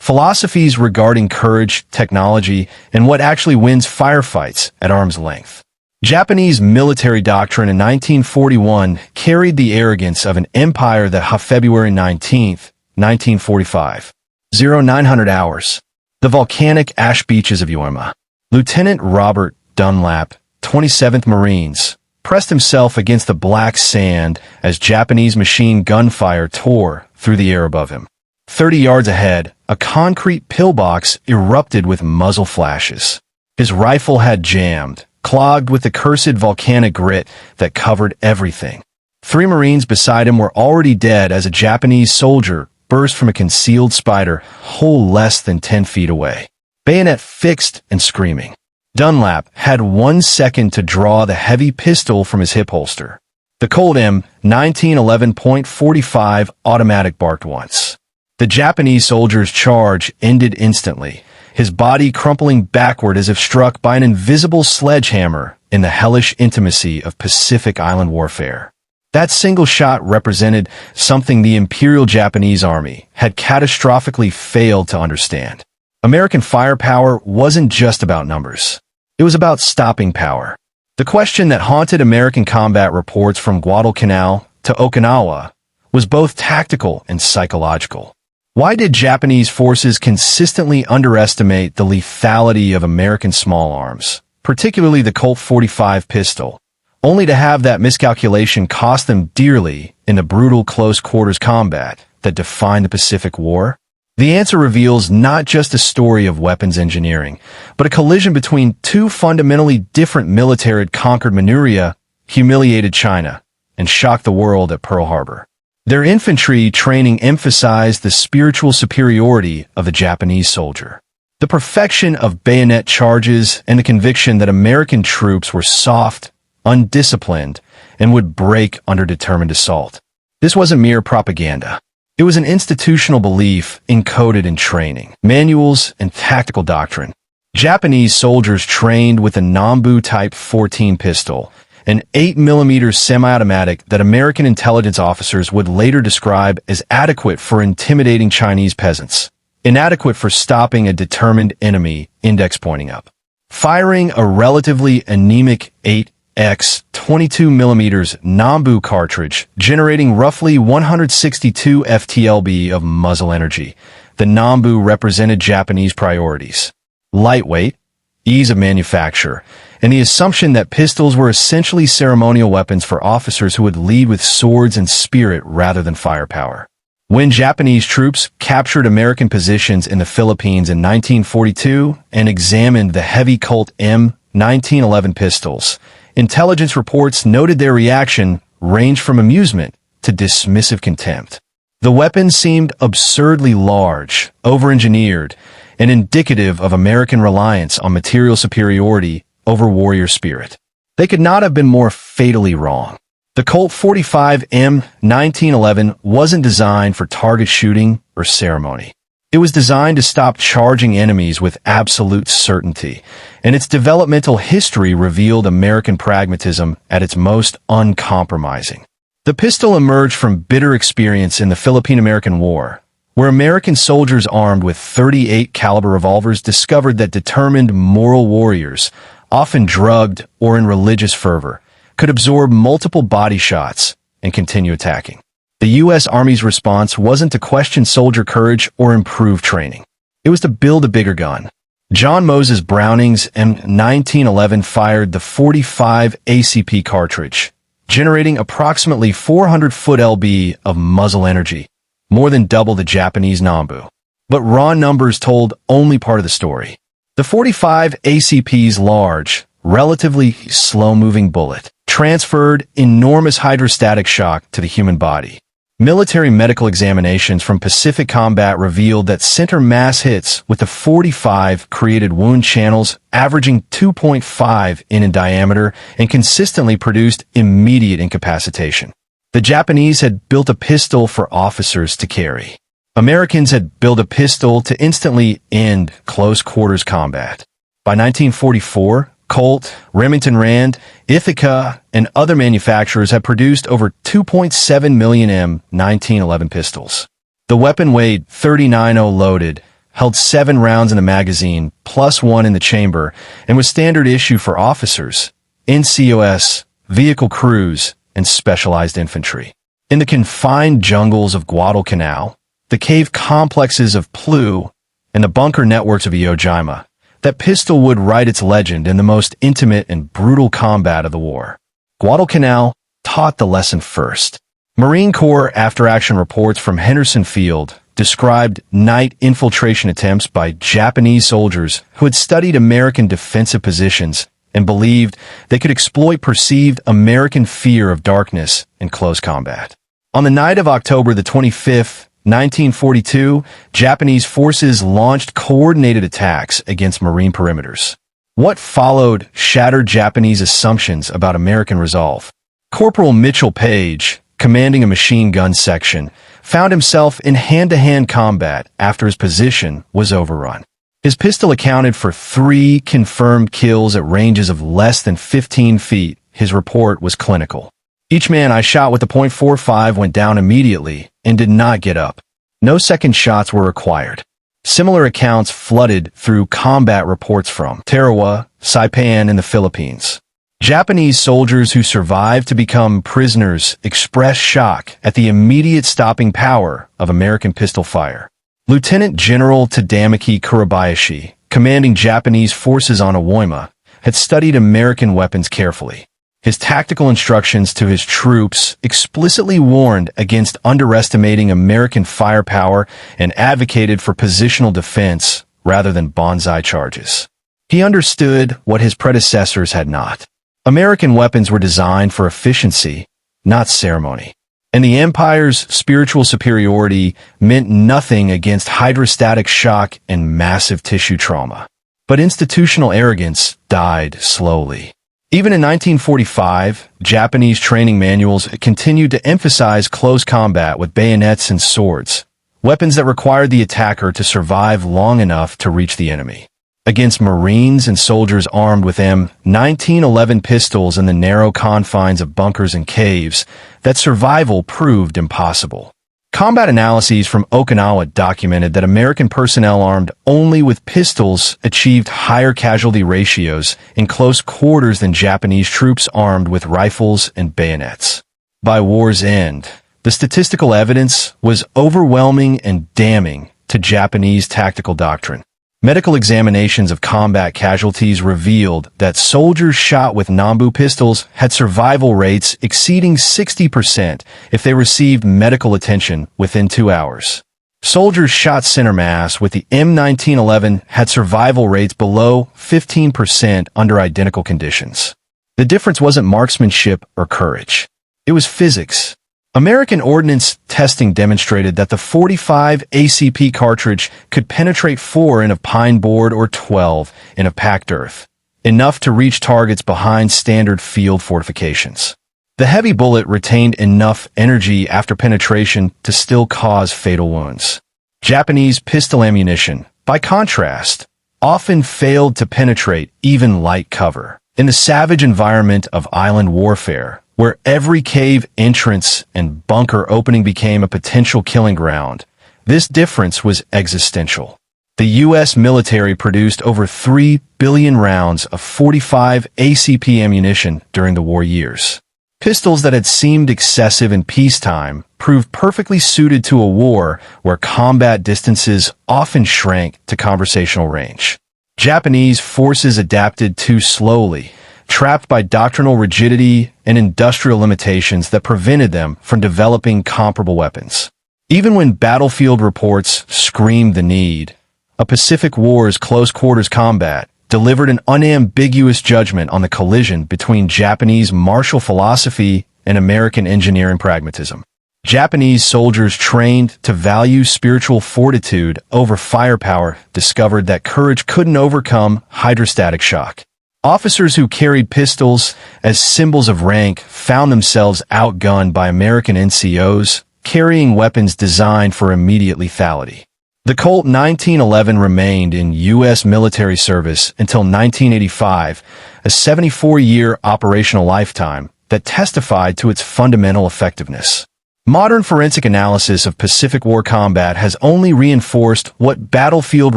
philosophies regarding courage, technology, and what actually wins firefights at arm's length. Japanese military doctrine in 1941 carried the arrogance of an empire that February 19, 1945. 0900 hours. The volcanic ash beaches of Yorima. Lieutenant Robert Dunlap, 27th Marines, pressed himself against the black sand as Japanese machine gunfire tore through the air above him. 30 yards ahead, a concrete pillbox erupted with muzzle flashes. His rifle had jammed, clogged with the cursed volcanic grit that covered everything. 3 Marines beside him were already dead as a Japanese soldier burst from a concealed spider hole less than 10 feet away, bayonet fixed and screaming. Dunlap had 1 second to draw the heavy pistol from his hip holster. The Colt M1911.45 automatic barked once. The Japanese soldier's charge ended instantly, his body crumpling backward as if struck by an invisible sledgehammer in the hellish intimacy of Pacific Island warfare. That single shot represented something the Imperial Japanese Army had catastrophically failed to understand. American firepower wasn't just about numbers. It was about stopping power. The question that haunted American combat reports from Guadalcanal to Okinawa was both tactical and psychological. Why did Japanese forces consistently underestimate the lethality of American small arms, particularly the Colt 45 pistol, only to have that miscalculation cost them dearly in the brutal close-quarters combat that defined the Pacific War? The answer reveals not just a story of weapons engineering, but a collision between 2 fundamentally different military that conquered Manchuria, humiliated China, and shocked the world at Pearl Harbor. Their infantry training emphasized the spiritual superiority of the Japanese soldier, the perfection of bayonet charges, and the conviction that American troops were soft, undisciplined, and would break under determined assault. This wasn't mere propaganda. It was an institutional belief encoded in training, manuals, and tactical doctrine. Japanese soldiers trained with a Nambu Type 14 pistol, an 8mm semi-automatic that American intelligence officers would later describe as adequate for intimidating Chinese peasants, inadequate for stopping a determined enemy, index pointing up. Firing a relatively anemic 8x 22mm Nambu cartridge, generating roughly 162 FTLB of muzzle energy, the Nambu represented Japanese priorities: lightweight, ease of manufacture, and the assumption that pistols were essentially ceremonial weapons for officers who would lead with swords and spirit rather than firepower. When Japanese troops captured American positions in the Philippines in 1942 and examined the heavy Colt M1911 pistols, intelligence reports noted their reaction ranged from amusement to dismissive contempt. The weapons seemed absurdly large, over-engineered, and indicative of American reliance on material superiority over warrior spirit. They could not have been more fatally wrong. The Colt 45 M1911 wasn't designed for target shooting or ceremony. It was designed to stop charging enemies with absolute certainty, and its developmental history revealed American pragmatism at its most uncompromising. The pistol emerged from bitter experience in the Philippine-American War, where American soldiers armed with .38 caliber revolvers discovered that determined moral warriors, often drugged or in religious fervor, could absorb multiple body shots and continue attacking. The U.S. Army's response wasn't to question soldier courage or improve training. It was to build a bigger gun. John Moses Browning's M1911 fired the .45 ACP cartridge, generating approximately 400 foot lb of muzzle energy, more than double the Japanese Nambu. But raw numbers told only part of the story. The .45 ACP's large, relatively slow-moving bullet transferred enormous hydrostatic shock to the human body. Military medical examinations from Pacific combat revealed that center mass hits with the .45 created wound channels averaging 2.5 in diameter and consistently produced immediate incapacitation. The Japanese had built a pistol for officers to carry. Americans had built a pistol to instantly end close-quarters combat. By 1944, Colt, Remington Rand, Ithaca, and other manufacturers had produced over 2.7 million M1911 pistols. The weapon weighed 39.0 loaded, held 7 rounds in the magazine, plus 1 in the chamber, and was standard issue for officers, NCOS, vehicle crews, and specialized infantry. In the confined jungles of Guadalcanal, the cave complexes of Plu, and the bunker networks of Iwo Jima, that pistol would write its legend in the most intimate and brutal combat of the war. Guadalcanal taught the lesson first. Marine Corps after-action reports from Henderson Field described night infiltration attempts by Japanese soldiers who had studied American defensive positions and believed they could exploit perceived American fear of darkness in close combat. On the night of October the 25th, 1942, Japanese forces launched coordinated attacks against Marine perimeters. What followed shattered Japanese assumptions about American resolve. Corporal Mitchell Page, commanding a machine gun section, found himself in hand-to-hand combat after his position was overrun. His pistol accounted for 3 confirmed kills at ranges of less than 15 feet. His report was clinical. Each man I shot with the .45 went down immediately and did not get up. No second shots were required. Similar accounts flooded through combat reports from Tarawa, Saipan, and the Philippines. Japanese soldiers who survived to become prisoners expressed shock at the immediate stopping power of American pistol fire. Lieutenant General Tadamaki Kurabayashi, commanding Japanese forces on Awoima, had studied American weapons carefully. His tactical instructions to his troops explicitly warned against underestimating American firepower and advocated for positional defense rather than banzai charges. He understood what his predecessors had not. American weapons were designed for efficiency, not ceremony. And the Empire's spiritual superiority meant nothing against hydrostatic shock and massive tissue trauma. But institutional arrogance died slowly. Even in 1945, Japanese training manuals continued to emphasize close combat with bayonets and swords, weapons that required the attacker to survive long enough to reach the enemy. Against Marines and soldiers armed with M1911 pistols in the narrow confines of bunkers and caves, that survival proved impossible. Combat analyses from Okinawa documented that American personnel armed only with pistols achieved higher casualty ratios in close quarters than Japanese troops armed with rifles and bayonets. By war's end, the statistical evidence was overwhelming and damning to Japanese tactical doctrine. Medical examinations of combat casualties revealed that soldiers shot with Nambu pistols had survival rates exceeding 60% if they received medical attention within 2 hours. Soldiers shot center mass with the M1911 had survival rates below 15% under identical conditions. The difference wasn't marksmanship or courage. It was physics. American ordnance testing demonstrated that the .45 ACP cartridge could penetrate 4 in of pine board or 12 in of packed earth, enough to reach targets behind standard field fortifications. The heavy bullet retained enough energy after penetration to still cause fatal wounds. Japanese pistol ammunition, by contrast, often failed to penetrate even light cover. In the savage environment of island warfare, where every cave entrance and bunker opening became a potential killing ground, this difference was existential. The U.S. military produced over 3 billion rounds of .45 ACP ammunition during the war years. Pistols that had seemed excessive in peacetime proved perfectly suited to a war where combat distances often shrank to conversational range. Japanese forces adapted too slowly, trapped by doctrinal rigidity and industrial limitations that prevented them from developing comparable weapons. Even when battlefield reports screamed the need, a Pacific War's close-quarters combat delivered an unambiguous judgment on the collision between Japanese martial philosophy and American engineering pragmatism. Japanese soldiers trained to value spiritual fortitude over firepower discovered that courage couldn't overcome hydrostatic shock. Officers who carried pistols as symbols of rank found themselves outgunned by American NCOs, carrying weapons designed for immediate lethality. The Colt 1911 remained in U.S. military service until 1985, a 74-year operational lifetime that testified to its fundamental effectiveness. Modern forensic analysis of Pacific War combat has only reinforced what battlefield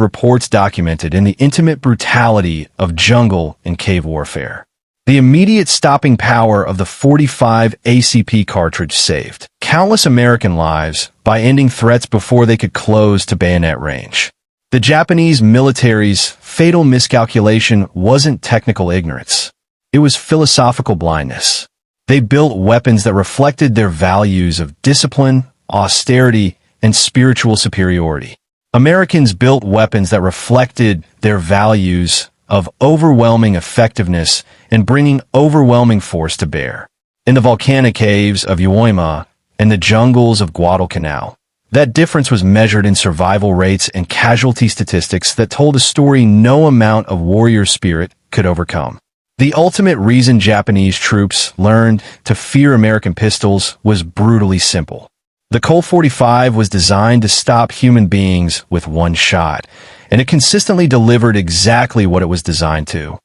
reports documented in the intimate brutality of jungle and cave warfare. The immediate stopping power of the .45 ACP cartridge saved countless American lives by ending threats before they could close to bayonet range. The Japanese military's fatal miscalculation wasn't technical ignorance. It was philosophical blindness. They built weapons that reflected their values of discipline, austerity, and spiritual superiority. Americans built weapons that reflected their values of overwhelming effectiveness and bringing overwhelming force to bear. In the volcanic caves of Uoima and the jungles of Guadalcanal, that difference was measured in survival rates and casualty statistics that told a story no amount of warrior spirit could overcome. The ultimate reason Japanese troops learned to fear American pistols was brutally simple. The Colt 45 was designed to stop human beings with one shot, and it consistently delivered exactly what it was designed to.